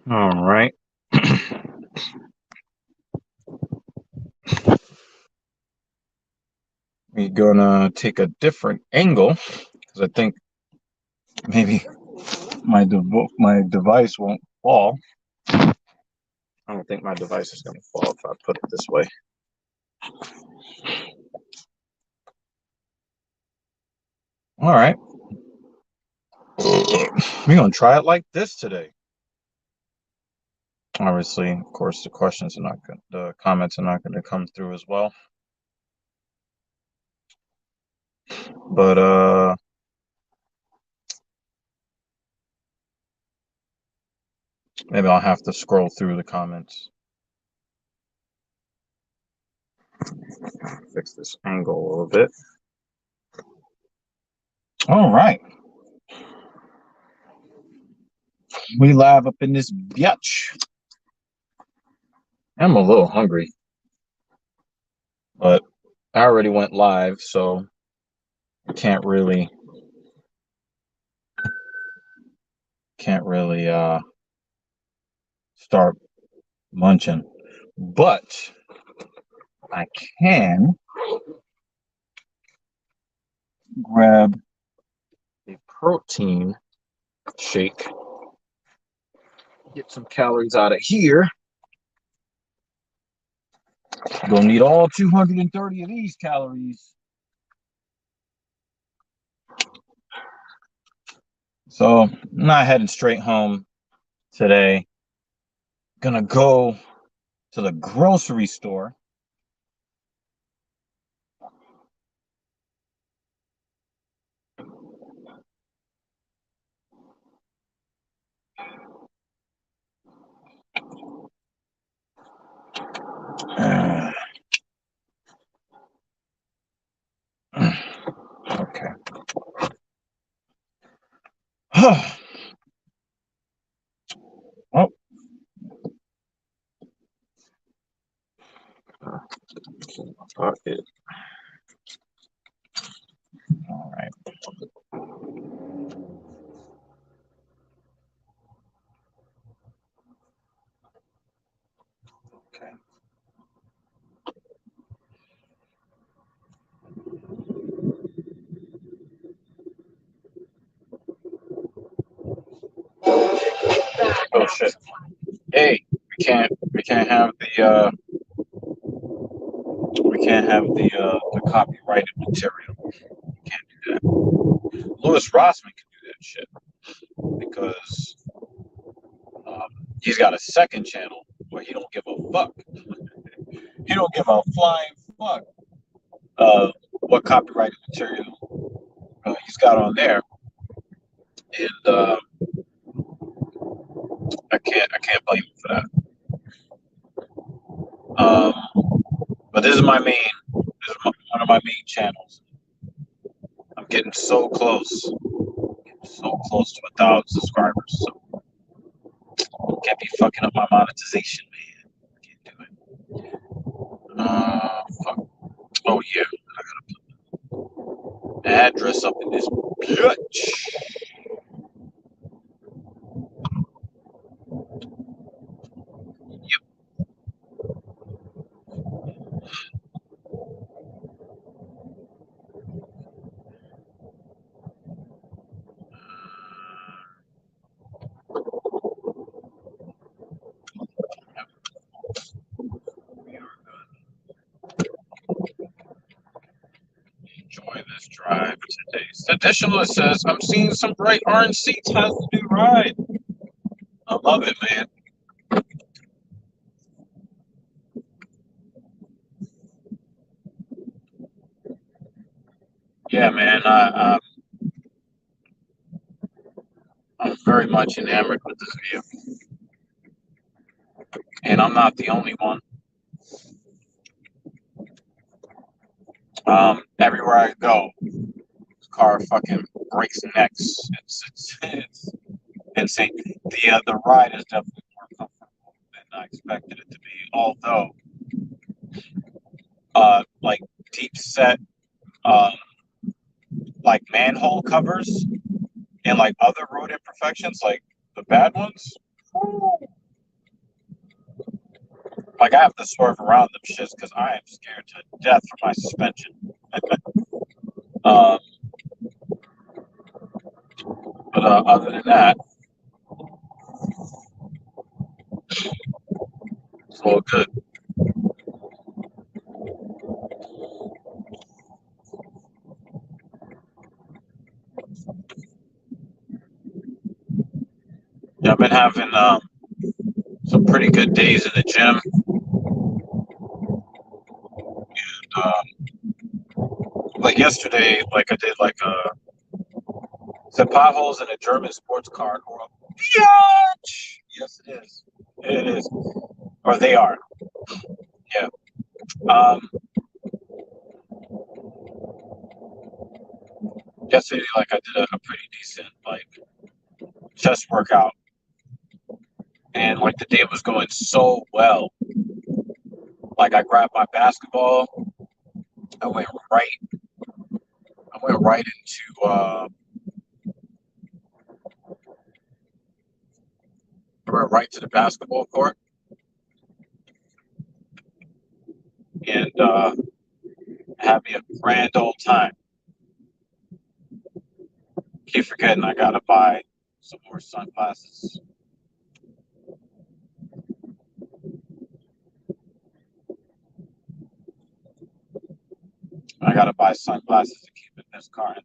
All right. We're gonna take a different angle because I think maybe my device won't fall. I don't think my device is gonna fall if I put it this way. All right. We're gonna try it like this today. Obviously, of course, the comments are not gonna come through as well. But maybe I'll have to scroll through the comments. Fix this angle a little bit. All right. We live up in this bitch. I'm a little hungry, but I already went live, so I can't really start munching. But I can grab a protein shake, get some calories out of here. Gonna need all 230 of these calories. So I'm not heading straight home today. Gonna go to the grocery store. Okay. Oh, pocket. All right. Okay. Oh shit. Hey, we can't have the copyrighted material. We can't do that. Louis Rossman can do that shit because he's got a second channel where he don't give a fuck. He don't give a flying fuck what copyrighted material he's got on there, and I can't blame him for that. But this is my main. This is one of my main channels. I'm getting so close, to 1,000 subscribers. So can't be fucking up my monetization, man. Can't do it. Fuck. Oh yeah, I got an address up in this bitch. Yep. We are enjoy this drive today. Additionally says, I'm seeing some bright orange seats. How's the new ride? I love it, man. Yeah, man. I'm very much enamored with this vehicle, and I'm not the only one. Everywhere I go, this car fucking breaks necks. It's insane. The ride is definitely more comfortable than I expected it to be. Although, like deep set, um, like manhole covers and like other road imperfections, like the bad ones, Like I have to swerve around them shits because I am scared to death for my suspension. Um, but other than that, it's all good. Yeah, I've been having some pretty good days in the gym. Like yesterday, like I did like some potholes in a German sports car. Biatch! Yes, it is. It is. Or they are. Yeah. Um, Yesterday, like I did a pretty decent like chest workout, and like the day was going so well. Like I grabbed my basketball, I went right, I went right into, I went right to the basketball court, and had me a grand old time. Keep forgetting I gotta buy some more sunglasses. I gotta buy sunglasses to keep in this car.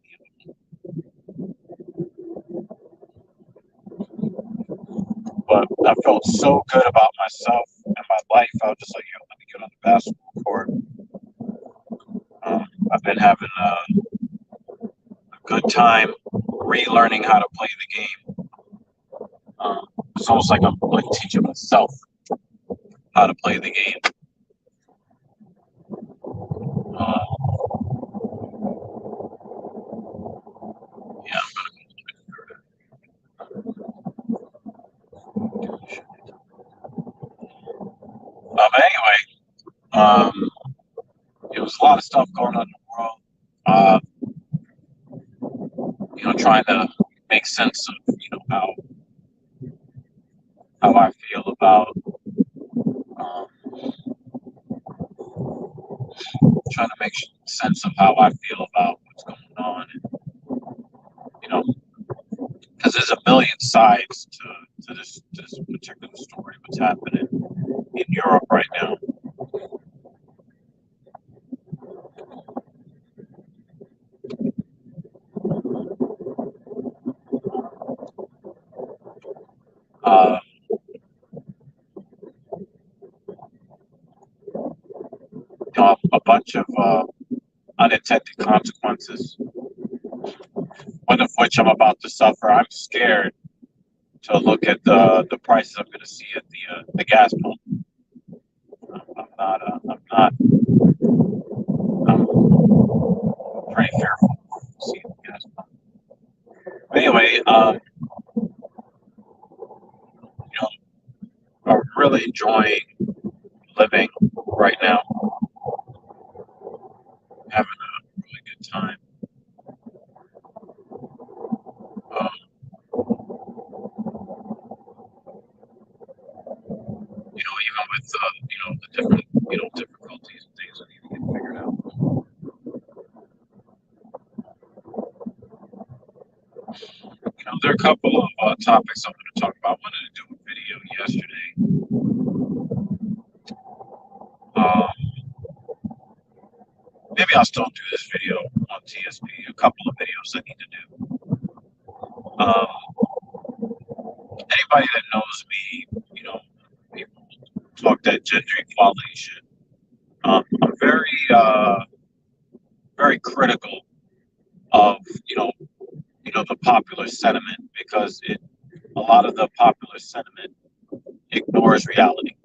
But I felt so good about myself and my life. I was just like, yo, let me get on the basketball court. I've been having a good time relearning how to play the game. It's almost like I'm like teaching myself how to play the game. Uh, yeah. But anyway, there was a lot of stuff going on in the world. Trying to make sense of how I feel about um, trying to make sense of how I feel about what's going on. And, because there's a million sides to this particular story, what's happening in Europe right now. Uh, a bunch of unintended consequences, one of which I'm about to suffer. I'm scared to look at the prices I'm going to see at the gas pump. I'm not. I'm pretty fearful of seeing the gas pump. But anyway, I'm really enjoying living right now, having a really good time. Um, Even with the different difficulties and things that need to get figured out. There are a couple of topics I'm going to talk about. I wanted to do a video yesterday. Um, Maybe I'll still do this video on TSP. A couple of videos I need to do. Anybody that knows me, people talk that gender equality shit. I'm very critical of the popular sentiment because a lot of the popular sentiment ignores reality,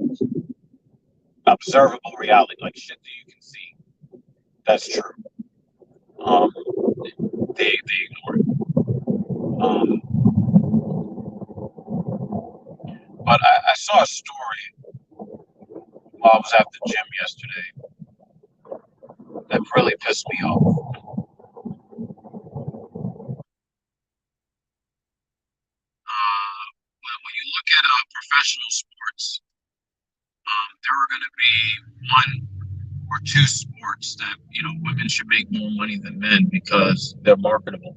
observable reality, like shit that you can see. That's true. Um, they ignore it. Um, but I saw a story while I was at the gym yesterday that really pissed me off. When you look at professional sports, there are going to be one or two sports that women should make more money than men because they're marketable.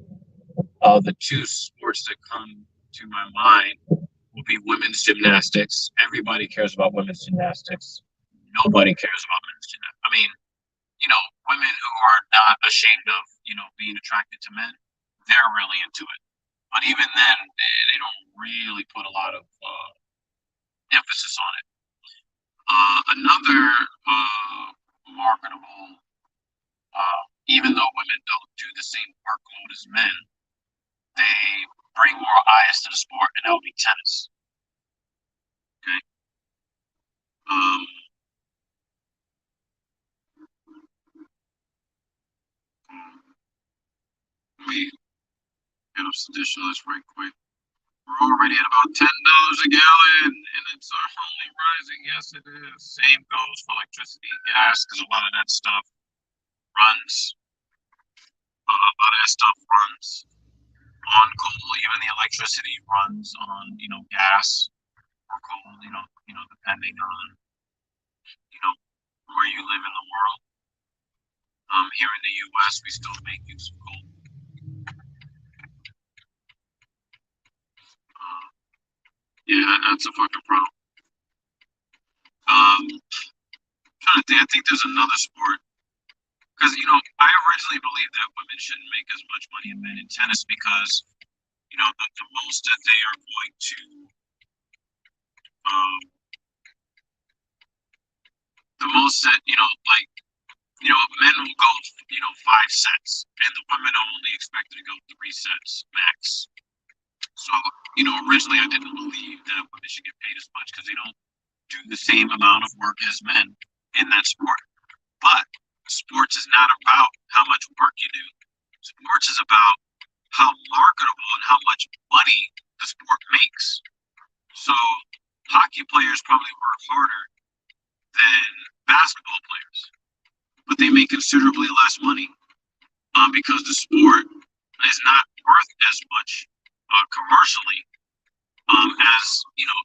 The two sports that come to my mind will be women's gymnastics. Everybody cares about women's gymnastics. Nobody cares about men's gymnastics. I mean, women who are not ashamed of, being attracted to men, they're really into it. But even then, they don't really put a lot of emphasis on it. Another marketable, even though women don't do the same workload as men, they bring more eyes to the sport, and that would be tennis. Okay. Um, let me get up some dish list right quick. We're already at about $10 a gallon, and it's only rising. Yes, it is. Same goes for electricity and gas, because a lot of that stuff runs. A lot of that stuff runs on coal. Even the electricity runs on, gas or coal. Depending on, where you live in the world. Here in the U.S., we still make use of coal. Yeah, that's a fucking problem. Trying to think, I think there's another sport because I originally believed that women shouldn't make as much money as men in tennis because the most that they are going to um, the most that like men will go 5 sets and the women are only expected to go 3 sets max. So originally I didn't believe that women should get paid as much because they don't do the same amount of work as men in that sport. But sports is not about how much work you do. Sports is about how marketable and how much money the sport makes. So hockey players probably work harder than basketball players, but they make considerably less money because the sport is not worth as much commercially as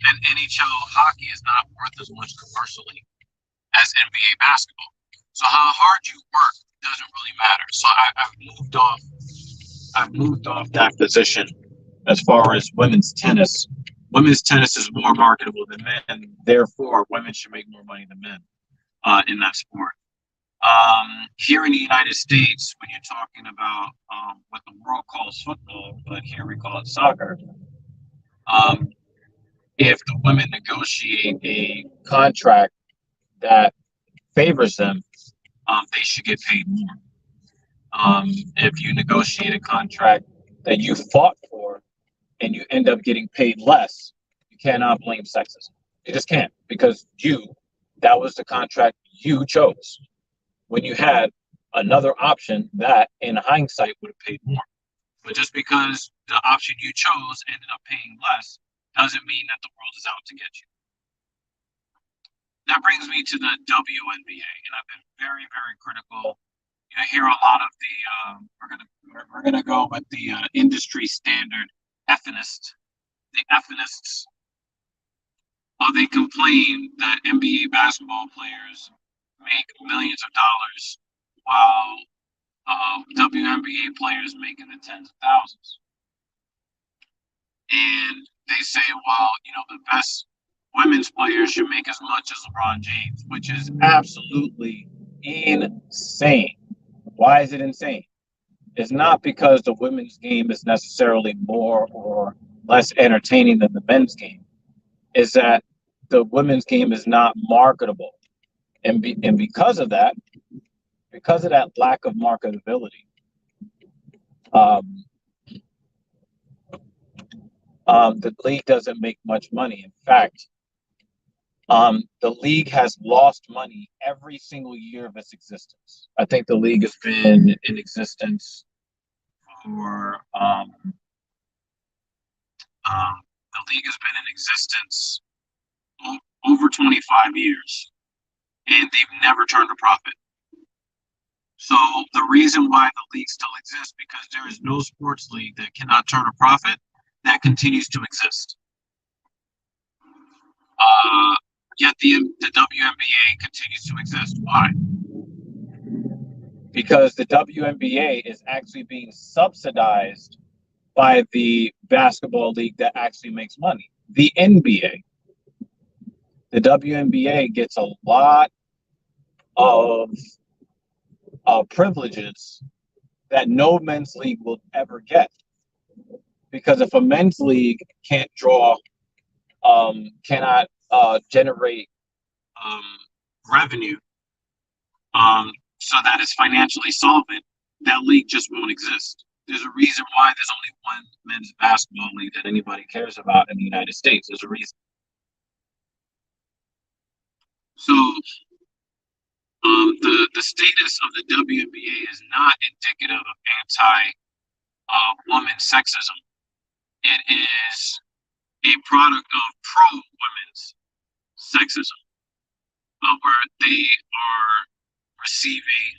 and NHL hockey is not worth as much commercially as NBA basketball. So how hard you work doesn't really matter. So I've moved off that position as far as women's tennis. Women's tennis is more marketable than men. Therefore, women should make more money than men in that sport. Here in the United States, when you're talking about what the world calls football, but here we call it soccer, if the women negotiate a contract that favors them, they should get paid more. If you negotiate a contract that you fought for and you end up getting paid less, you cannot blame sexism. You just can't because that was the contract you chose when you had another option that in hindsight would have paid more. But just because the option you chose ended up paying less doesn't mean that the world is out to get you. That brings me to the WNBA, and I've been very, very critical. I hear a lot of the we're gonna go with the industry standard Fnist. The Fnists, they complain that NBA basketball players make millions of dollars while WNBA players make in the tens of thousands. And they say, well, the best women's players should make as much as LeBron James, which is absolutely insane. Why is it insane? It's not because the women's game is necessarily more or less entertaining than the men's game. It's that the women's game is not marketable. And because of that lack of marketability, the league doesn't make much money. In fact, the league has lost money every single year of its existence. I think the league has been in existence for over 25 years, and they've never turned a profit. So the reason why the league still exists because there is no sports league that cannot turn a profit that continues to exist. Yet the WNBA continues to exist. Why? Because the WNBA is actually being subsidized by the basketball league that actually makes money, the NBA. The WNBA gets a lot of privileges that no men's league will ever get. Because if a men's league can't cannot generate revenue, so that is financially solvent, that league just won't exist. There's a reason why there's only one men's basketball league that anybody cares about in the United States. There's a reason. So the status of the WNBA is not indicative of anti-woman sexism. It is a product of pro-women's sexism, where they are receiving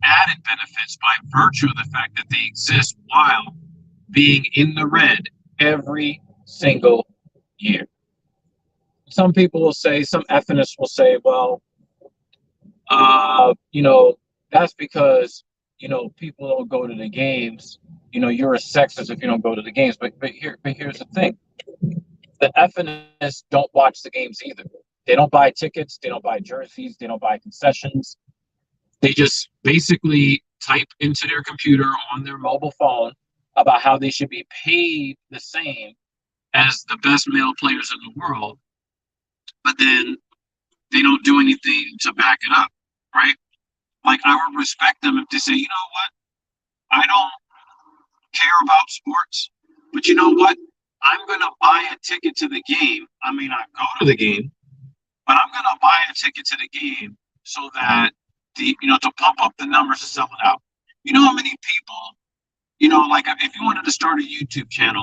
added benefits by virtue of the fact that they exist while being in the red every single year. Some people will say, some ethnists will say, well, that's because, people don't go to the games. You're a sexist if you don't go to the games. But here's the thing. The ethnists don't watch the games either. They don't buy tickets. They don't buy jerseys. They don't buy concessions. They just basically type into their computer on their mobile phone about how they should be paid the same as the best male players in the world, but then they don't do anything to back it up, right? Like, I would respect them if they say, you know what, I don't care about sports, but you know what, I'm going to buy a ticket to the game. I may not go to the game, but I'm going to buy a ticket to the game so that to pump up the numbers to sell it out. You know how many people, like if you wanted to start a YouTube channel,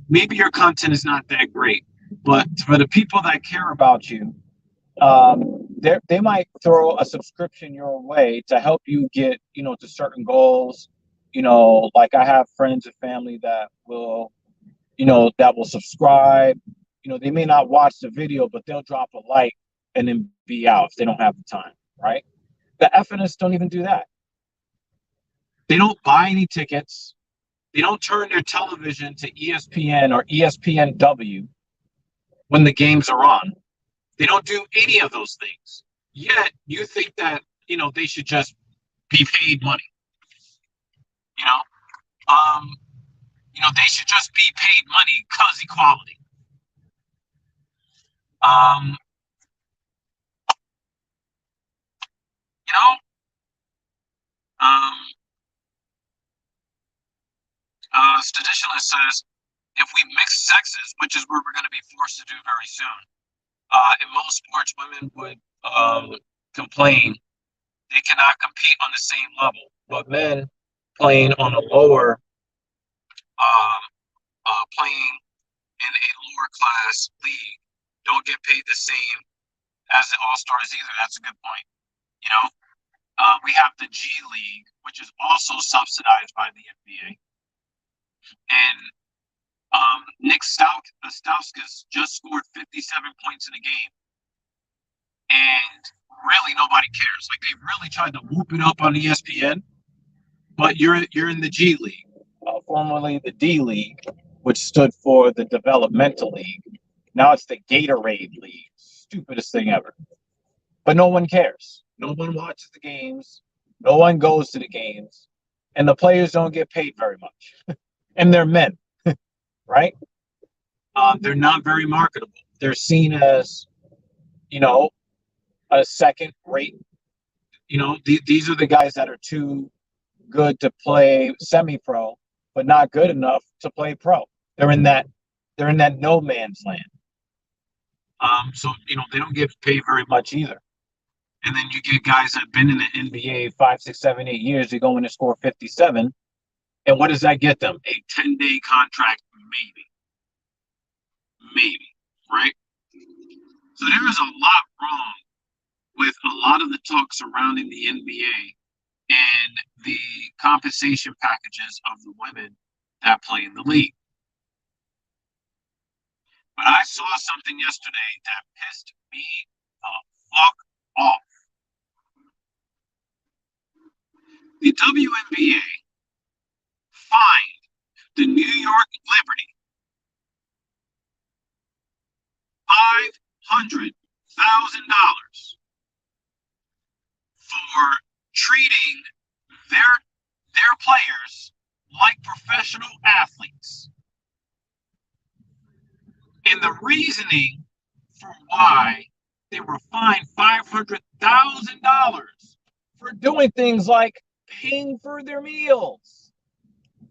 maybe your content is not that great, but for the people that care about you, they might throw a subscription your way to help you get, to certain goals. Like I have friends and family that will subscribe. They may not watch the video, but they'll drop a like and then be out if they don't have the time, right? The ethnists don't even do that. They don't buy any tickets. They don't turn their television to ESPN or ESPNW when the games are on. They don't do any of those things. Yet you think that, they should just be paid money. They should just be paid money because equality. You know, Statistics says if we mix sexes, which is what we're going to be forced to do very soon, in most sports, women would complain they cannot compete on the same level, but men playing on a lower, playing in a lower class league don't get paid the same as the All-Stars either. That's a good point. We have the G League, which is also subsidized by the NBA. And Nick Stauskas just scored 57 points in a game. And really nobody cares. Like, they really tried to whoop it up on ESPN, but you're in the G League, formerly the D League, which stood for the Developmental League. Now it's the Gatorade League. Stupidest thing ever. But no one cares. No one watches the games. No one goes to the games. And the players don't get paid very much. And they're men, right? They're not very marketable. They're seen as, a second rate. These are the guys that are too good to play semi-pro, but not good enough to play pro. They're in that no man's land. So they don't get paid very much either. And then you get guys that have been in the NBA 5, 6, 7, 8 years. They go in and score 57. And what does that get them? A 10-day contract, maybe, right? So there is a lot wrong with a lot of the talk surrounding the NBA and the compensation packages of the women that play in the league. But I saw something yesterday that pissed me the fuck off. The WNBA fined the New York Liberty $500,000 for treating their their players like professional athletes. And the reasoning for why they were fined $500,000 for doing things like paying for their meals,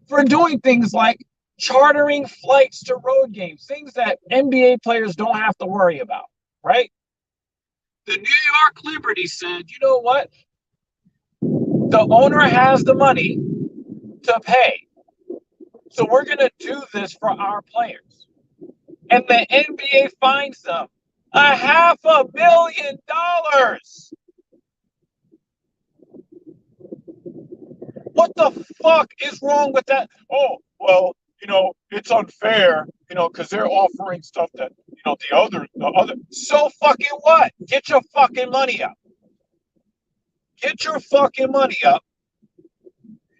for doing things like chartering flights to road games, things that NBA players don't have to worry about, right? The New York Liberty said, you know what? The owner has the money to pay. So we're going to do this for our players. And the NBA fines them $500 million. What the fuck is wrong with that? Oh, well, it's unfair, because they're offering stuff that, the other. So fucking what? Get your fucking money up. Get your fucking money up.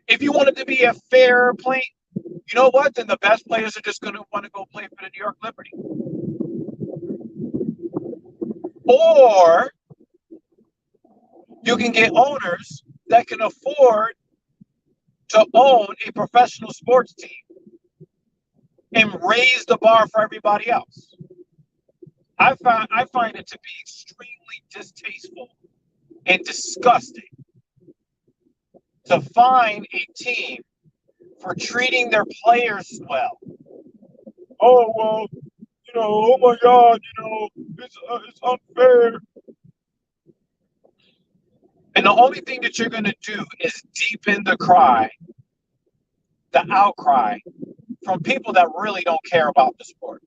If you want it to be a fair play, you know what? Then the best players are just going to want to go play for the New York Liberty. Or you can get owners that can afford to own a professional sports team and raise the bar for everybody else. I find it to be extremely distasteful and disgusting to fine a team for treating their players well. Oh, well, oh my God, it's unfair. And the only thing that you're going to do is deepen the outcry from people that really don't care about the sport.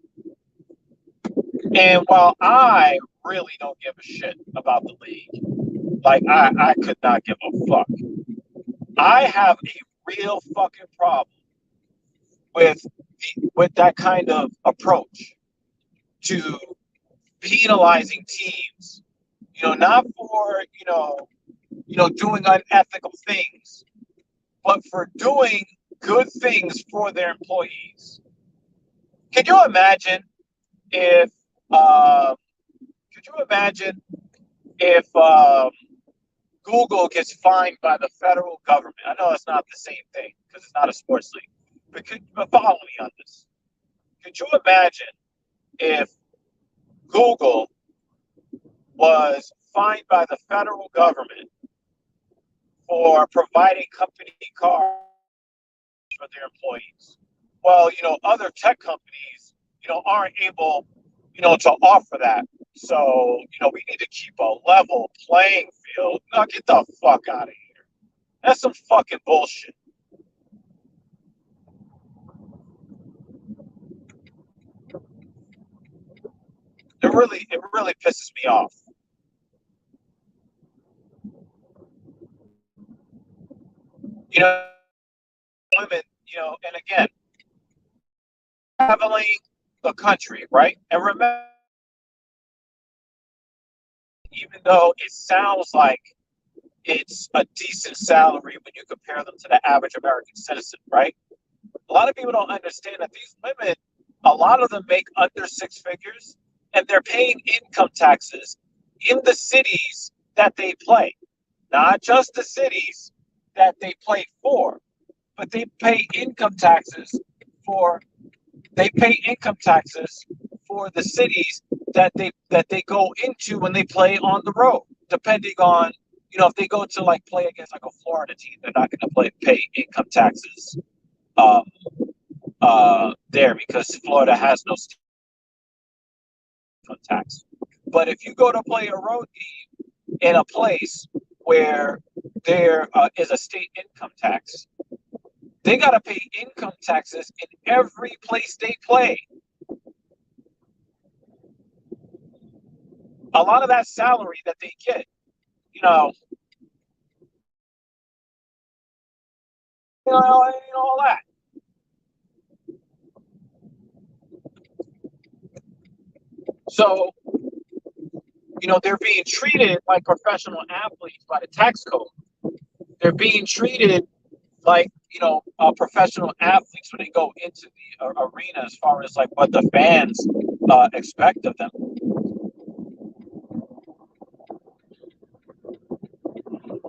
And while I really don't give a shit about the league, like I could not give a fuck, I have a real fucking problem with that kind of approach to penalizing teams, not for, doing unethical things, but for doing good things for their employees. Can you imagine if, Google gets fined by the federal government? I know it's not the same thing because it's not a sports league, but follow me on this. Could you imagine if Google was fined by the federal government for providing company cars for their employees? Well, other tech companies, aren't able, to offer that. So, we need to keep a level playing field. Now, get the fuck out of here. That's some fucking bullshit. It really pisses me off. Women, and again, traveling the country, right? And remember, even though it sounds like it's a decent salary when you compare them to the average American citizen, right? A lot of people don't understand that these women, a lot of them make under six figures, and they're paying income taxes in the cities that they play, not just the cities that they play for, but for they pay income taxes for the cities that they go into when they play on the road. Depending on, if they go to like play against like a Florida team, they're not going to pay income taxes um, there because Florida has no state income tax. But if you go to play a road game in a place where there is a state income tax, they got to pay income taxes in every place they play. A lot of that salary that they get, all that. So, they're being treated like professional athletes by the tax code. They're being treated like, professional athletes when they go into the arena, as far as like what the fans expect of them.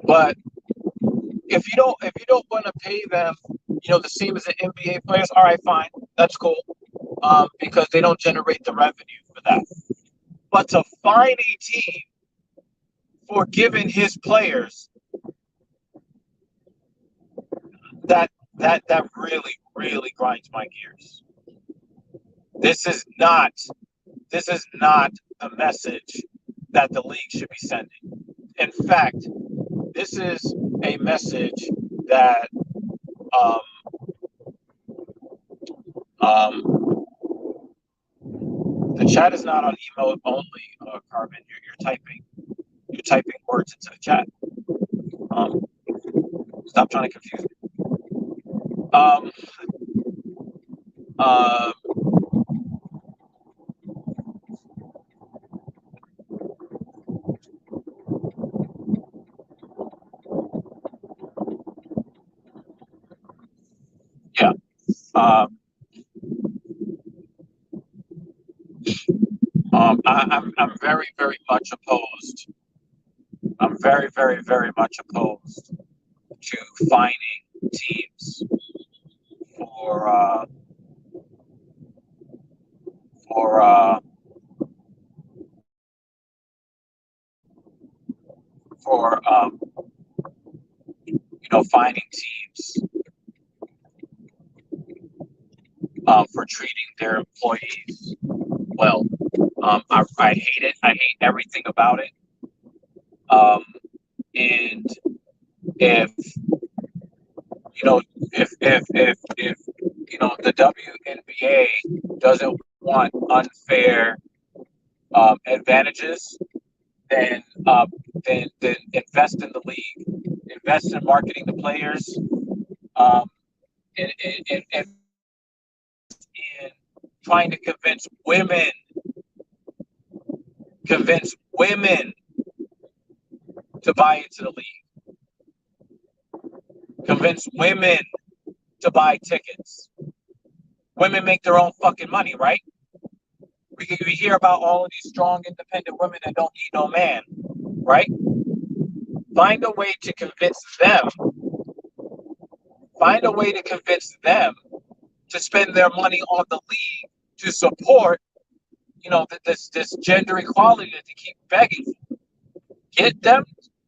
But if you don't want to pay them, the same as the NBA players, all right, fine, that's cool, because they don't generate the revenue for that. But to fine a team for giving his players that really really grinds my gears. This is not the message that the league should be sending. In fact, this is a message that um, um, the chat is not on emote only. Carmen, you're typing words into the chat. Um, Stop trying to confuse me. Uh, yeah. Um, I'm very, very much opposed. I'm very, very, very much opposed to fining teams for for uh, for fining teams for treating their employees well. I hate it. I hate everything about it. And if the WNBA doesn't want unfair advantages, then then invest in the league, invest in marketing the players, and in trying to convince women to buy into the league, convince women to buy tickets. Women make their own fucking money, right? We hear about all of these strong, independent women that don't need no man, right? Find a way to convince them. Find a way to convince them to spend their money on the league to support, this gender equality that they keep begging for.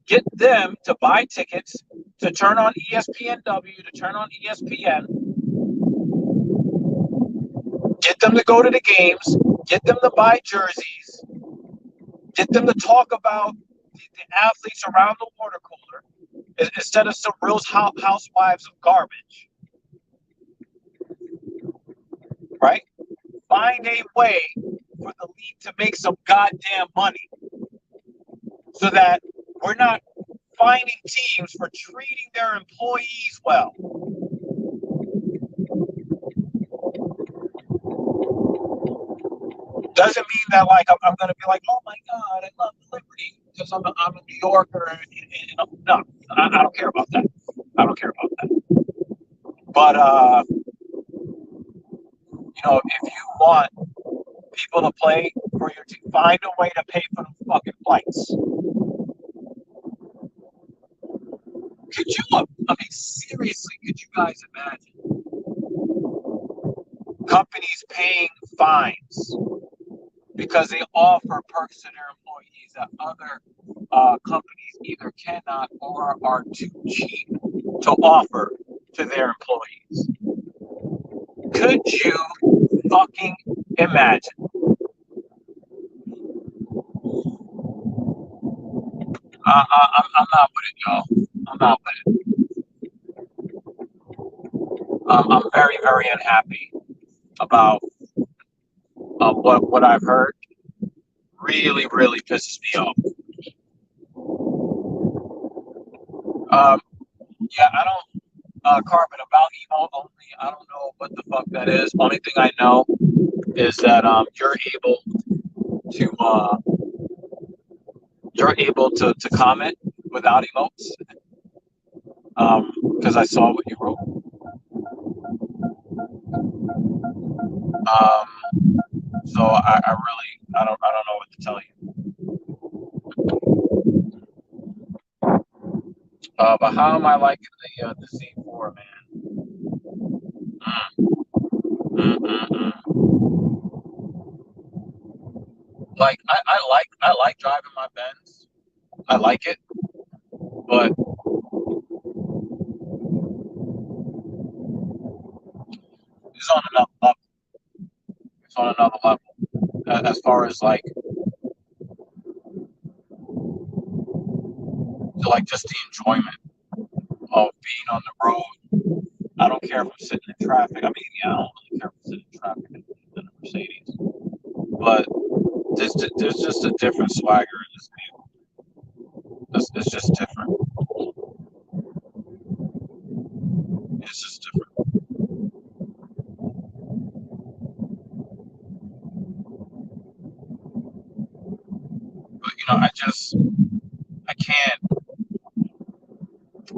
Get them to buy tickets, to turn on ESPNW, to turn on ESPN. Get them to go to the games. Get them to buy jerseys. Get them to talk about the athletes around the water cooler instead of some real housewives of garbage. Right? Find a way for the league to make some goddamn money so that we're not fining teams for treating their employees well. Doesn't mean that like I'm going to be like, oh my God, I love Liberty because I'm a New Yorker. No, I don't care about that. I don't care about that. But if you want people to play for your team, find a way to pay for the fucking flights. Could you? I mean, seriously, could you guys imagine companies paying fines because they offer perks to their employees that other companies either cannot or are too cheap to offer to their employees? Could you fucking imagine? I'm not with it, y'all. I'm not with it. I'm very, very unhappy about what I've heard. Really, really pisses me off. Um, yeah, I don't, Carbon, about emo only. I don't know what the fuck that is. Only thing I know is that you're able to you're able to comment without emotes, because I saw what you wrote. So I really I don't know what to tell you. But how am I liking the Z4, man? Mm, mm, mm. Like I like driving my Benz. I like it, but it's on another level. It's on another level as far as like just the enjoyment of being on the road. I don't care if I'm sitting in traffic. I mean, yeah, I don't really care if I'm sitting in traffic in a Mercedes, but there's just a different swagger in this vehicle. It's just different. It's just different. But I can't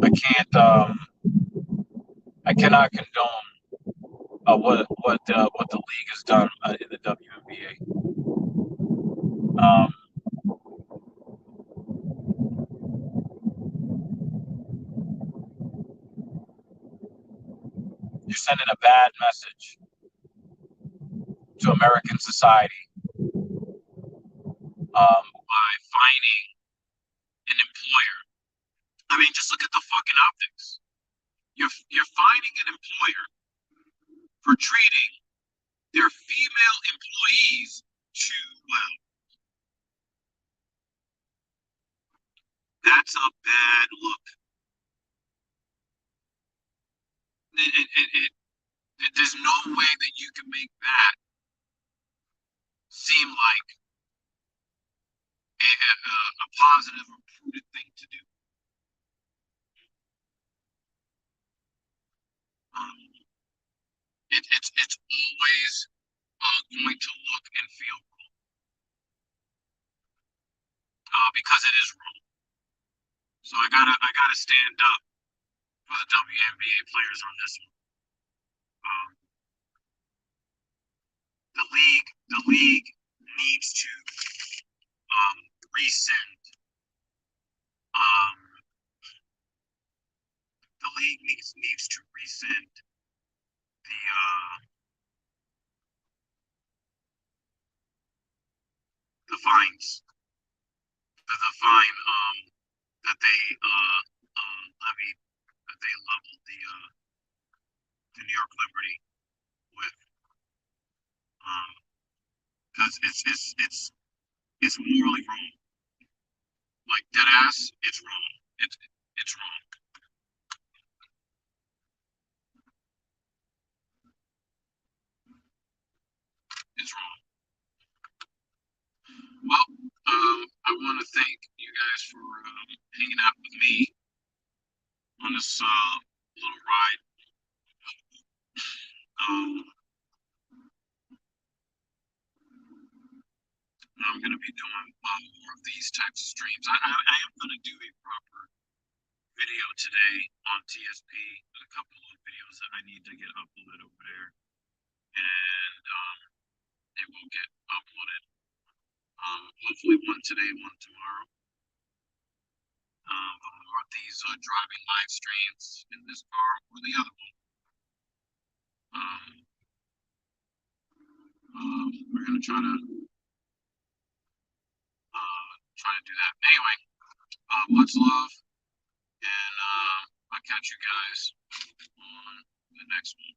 I can't I cannot condone what the league has done in the WNBA. You're sending a bad message to American society by fining an employer. I mean, just look at the fucking optics. You're fining an employer for treating their female employees too well. That's a bad look. There's no way that you can make that seem like a positive or prudent thing to do. Um, it's always going to look and feel wrong because it is wrong. So I gotta stand up for the WNBA players on this one. Um, the league needs to rescind. Um, the league needs to rescind the fines, the fine that they levied, that they leveled the New York Liberty with, because it's morally wrong. Like dead ass, it's wrong. It's wrong. It's wrong. Well, I want to thank you guys for hanging out with me on this little ride. Um, I'm going to be doing more of these types of streams. I am going to do a proper video today on TSP. A couple of videos that I need to get uploaded over there, and it will get uploaded. Hopefully one today, one tomorrow. More of these driving live streams in this car or the other one. We're gonna try to do that. Anyway, much love, and I'll catch you guys on the next one.